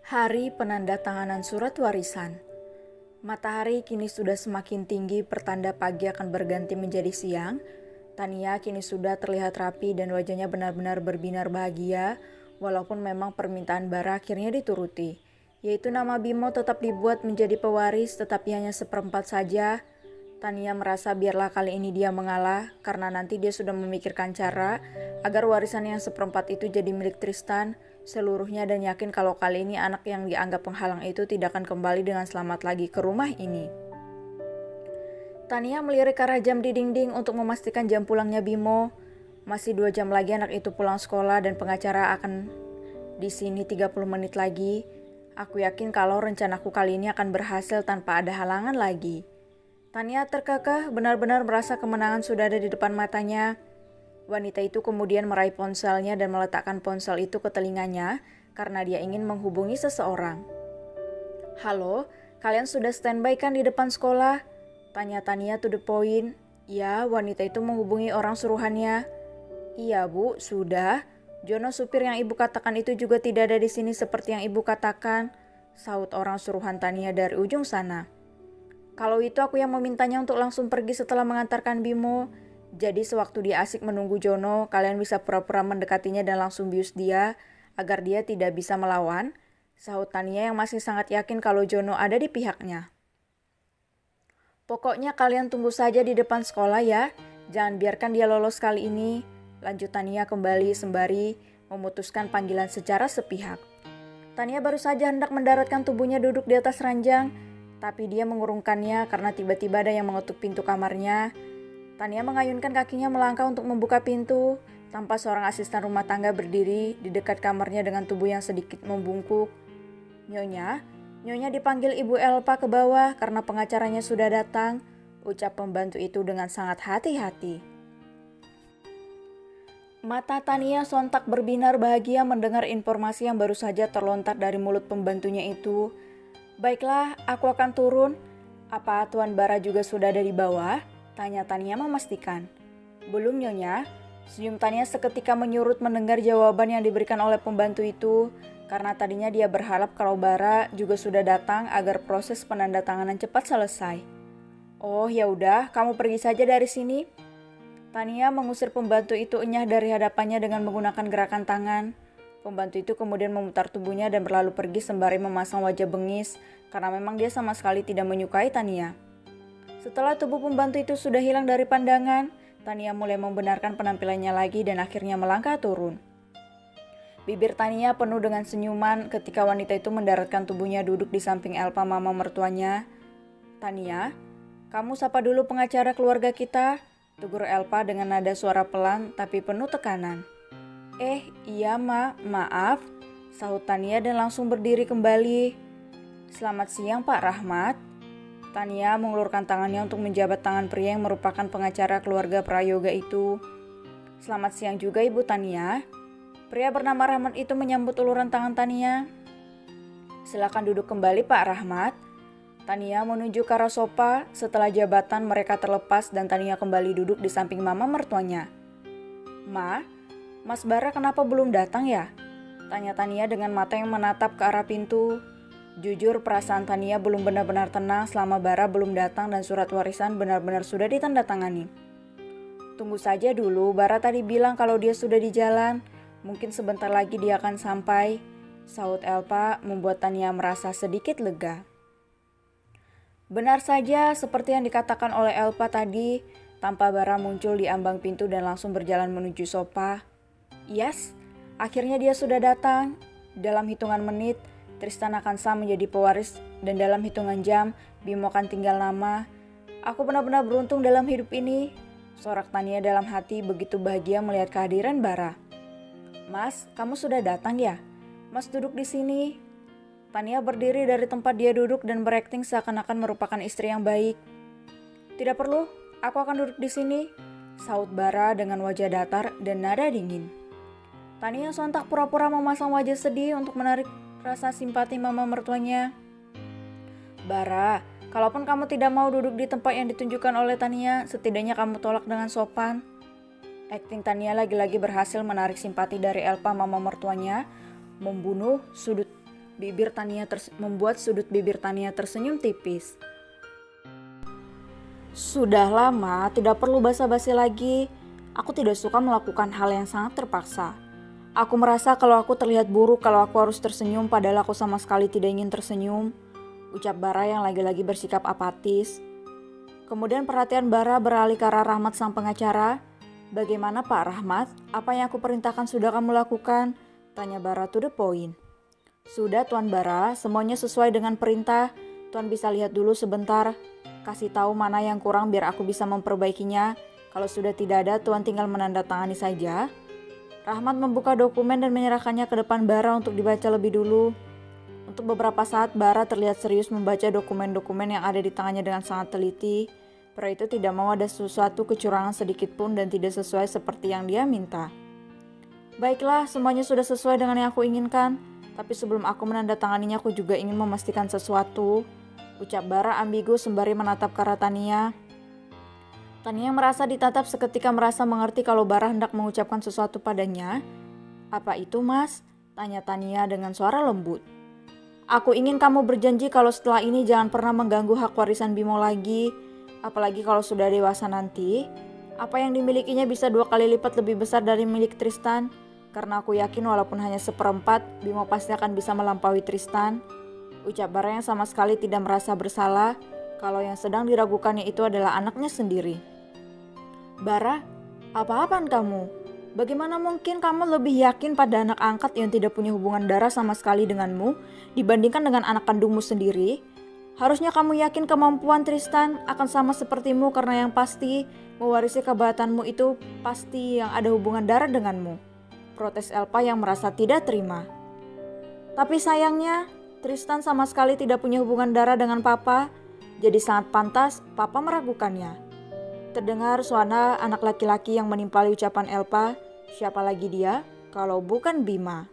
Hari penandatanganan surat warisan. Matahari kini sudah semakin tinggi, pertanda pagi akan berganti menjadi siang. Tania kini sudah terlihat rapi dan wajahnya benar-benar berbinar bahagia, walaupun memang permintaan Bara akhirnya dituruti, yaitu nama Bimo tetap dibuat menjadi pewaris, tetapi hanya seperempat saja. Tania merasa biarlah kali ini dia mengalah, karena nanti dia sudah memikirkan cara agar warisan yang seperempat itu jadi milik Tristan seluruhnya, dan yakin kalau kali ini anak yang dianggap penghalang itu tidak akan kembali dengan selamat lagi ke rumah ini. Tania melirik arah jam di dinding untuk memastikan jam pulangnya Bimo. Masih 2 jam lagi anak itu pulang sekolah dan pengacara akan di sini 30 menit lagi. Aku yakin kalau rencanaku kali ini akan berhasil tanpa ada halangan lagi. Tania terkekeh, benar-benar merasa kemenangan sudah ada di depan matanya. Wanita itu kemudian meraih ponselnya dan meletakkan ponsel itu ke telinganya karena dia ingin menghubungi seseorang. "Halo, kalian sudah standby kan di depan sekolah?" tanya Tania to the point. Ya, wanita itu menghubungi orang suruhannya. "Iya Bu, sudah. Jono supir yang ibu katakan itu juga tidak ada di sini seperti yang ibu katakan," sahut orang suruhan Tania dari ujung sana. "Kalau itu aku yang memintanya untuk langsung pergi setelah mengantarkan Bimo. Jadi sewaktu dia asik menunggu Jono, kalian bisa pura-pura mendekatinya dan langsung bius dia agar dia tidak bisa melawan," sahut Tania yang masih sangat yakin kalau Jono ada di pihaknya. "Pokoknya kalian tunggu saja di depan sekolah ya, jangan biarkan dia lolos kali ini," lanjut Tania kembali sembari memutuskan panggilan secara sepihak. Tania baru saja hendak mendaratkan tubuhnya duduk di atas ranjang, tapi dia mengurungkannya karena tiba-tiba ada yang mengetuk pintu kamarnya. Tania mengayunkan kakinya melangkah untuk membuka pintu, tanpa seorang asisten rumah tangga berdiri di dekat kamarnya dengan tubuh yang sedikit membungkuk. "Nyonya, Nyonya dipanggil Ibu Elpa ke bawah karena pengacaranya sudah datang," ucap pembantu itu dengan sangat hati-hati. Mata Tania sontak berbinar bahagia mendengar informasi yang baru saja terlontar dari mulut pembantunya itu. "Baiklah, aku akan turun. Apa Tuan Bara juga sudah ada di bawah?" tanya Tania memastikan. "Belum Nyonya," senyum Tania seketika menyurut mendengar jawaban yang diberikan oleh pembantu itu, karena tadinya dia berharap kalau Bara juga sudah datang agar proses penandatanganan cepat selesai. "Oh ya udah, kamu pergi saja dari sini." Tania mengusir pembantu itu enyah dari hadapannya dengan menggunakan gerakan tangan. Pembantu itu kemudian memutar tubuhnya dan berlalu pergi sembari memasang wajah bengis karena memang dia sama sekali tidak menyukai Tania. Setelah tubuh pembantu itu sudah hilang dari pandangan, Tania mulai membenarkan penampilannya lagi dan akhirnya melangkah turun. Bibir Tania penuh dengan senyuman ketika wanita itu mendaratkan tubuhnya duduk di samping Elpa, mama mertuanya. "Tania, kamu sapa dulu pengacara keluarga kita," tegur Elpa dengan nada suara pelan tapi penuh tekanan. Iya maaf," sahut Tania dan langsung berdiri kembali. "Selamat siang Pak Rahmat." Tania mengulurkan tangannya untuk menjabat tangan pria yang merupakan pengacara keluarga prayoga itu. "Selamat siang juga Ibu Tania." Pria bernama Rahmat itu menyambut uluran tangan Tania. "Silakan duduk kembali Pak Rahmat." Tania menuju ke arah sofa. Setelah jabatan mereka terlepas dan Tania kembali duduk di samping mama mertuanya. "Ma, Mas Bara kenapa belum datang ya?" tanya Tania dengan mata yang menatap ke arah pintu. Jujur perasaan Tania belum benar-benar tenang selama Bara belum datang dan surat warisan benar-benar sudah ditandatangani. "Tunggu saja dulu, Bara tadi bilang kalau dia sudah di jalan. Mungkin sebentar lagi dia akan sampai," sahut Elpa membuat Tania merasa sedikit lega. Benar saja seperti yang dikatakan oleh Elpa tadi, tanpa Bara muncul di ambang pintu dan langsung berjalan menuju sofa. Yes, akhirnya dia sudah datang. Dalam hitungan menit, Tristan akan sah menjadi pewaris dan dalam hitungan jam, Bimo akan tinggal nama. "Aku benar-benar beruntung dalam hidup ini," sorak Tania dalam hati begitu bahagia melihat kehadiran Bara. "Mas, kamu sudah datang ya? Mas duduk di sini." Tania berdiri dari tempat dia duduk dan berakting seakan-akan merupakan istri yang baik. "Tidak perlu, aku akan duduk di sini," sahut Bara dengan wajah datar dan nada dingin. Tania sontak pura-pura memasang wajah sedih untuk menarik rasa simpati mama mertuanya. Bara, kalaupun kamu tidak mau duduk di tempat yang ditunjukkan oleh Tania, setidaknya kamu tolak dengan sopan. Akting Tania lagi-lagi berhasil menarik simpati dari Elpa mama mertuanya, membuat sudut bibir Tania tersenyum tipis. Sudah lama, tidak perlu basa-basi lagi. Aku tidak suka melakukan hal yang sangat terpaksa. Aku merasa kalau aku terlihat buruk kalau aku harus tersenyum padahal aku sama sekali tidak ingin tersenyum. Ucap Bara yang lagi-lagi bersikap apatis. Kemudian perhatian Bara beralih ke arah Rahmat sang pengacara. Bagaimana Pak Rahmat? Apa yang aku perintahkan sudah kamu lakukan? Tanya Bara to the point. Sudah Tuan Bara, semuanya sesuai dengan perintah. Tuan bisa lihat dulu sebentar. Kasih tahu mana yang kurang biar aku bisa memperbaikinya. Kalau sudah tidak ada, Tuan tinggal menandatangani saja. Rahmat membuka dokumen dan menyerahkannya ke depan Bara untuk dibaca lebih dulu. Untuk beberapa saat Bara terlihat serius membaca dokumen-dokumen yang ada di tangannya dengan sangat teliti. Pria itu tidak mau ada sesuatu kecurangan sedikit pun dan tidak sesuai seperti yang dia minta. Baiklah, semuanya sudah sesuai dengan yang aku inginkan. Tapi sebelum aku menandatanganinya aku juga ingin memastikan sesuatu. Ucap Bara ambigu sembari menatap ke arah Tania. Tania merasa ditatap seketika merasa mengerti kalau Bara hendak mengucapkan sesuatu padanya. Apa itu mas? Tanya Tania dengan suara lembut. Aku ingin kamu berjanji kalau setelah ini jangan pernah mengganggu hak warisan Bimo lagi. Apalagi kalau sudah dewasa nanti. Apa yang dimilikinya bisa 2 kali lipat lebih besar dari milik Tristan. Karena aku yakin walaupun hanya 1/4, Bimo pasti akan bisa melampaui Tristan. Ucap Bara yang sama sekali tidak merasa bersalah kalau yang sedang diragukannya itu adalah anaknya sendiri. Bara, apa-apaan kamu? Bagaimana mungkin kamu lebih yakin pada anak angkat yang tidak punya hubungan darah sama sekali denganmu dibandingkan dengan anak kandungmu sendiri? Harusnya kamu yakin kemampuan Tristan akan sama sepertimu karena yang pasti mewarisi kebahatanmu itu pasti yang ada hubungan darah denganmu. Protes Elpa yang merasa tidak terima. Tapi sayangnya Tristan sama sekali tidak punya hubungan darah dengan Papa, jadi sangat pantas Papa meragukannya. Terdengar suara anak laki-laki yang menimpali ucapan Elpa. Siapa lagi dia kalau bukan Bima?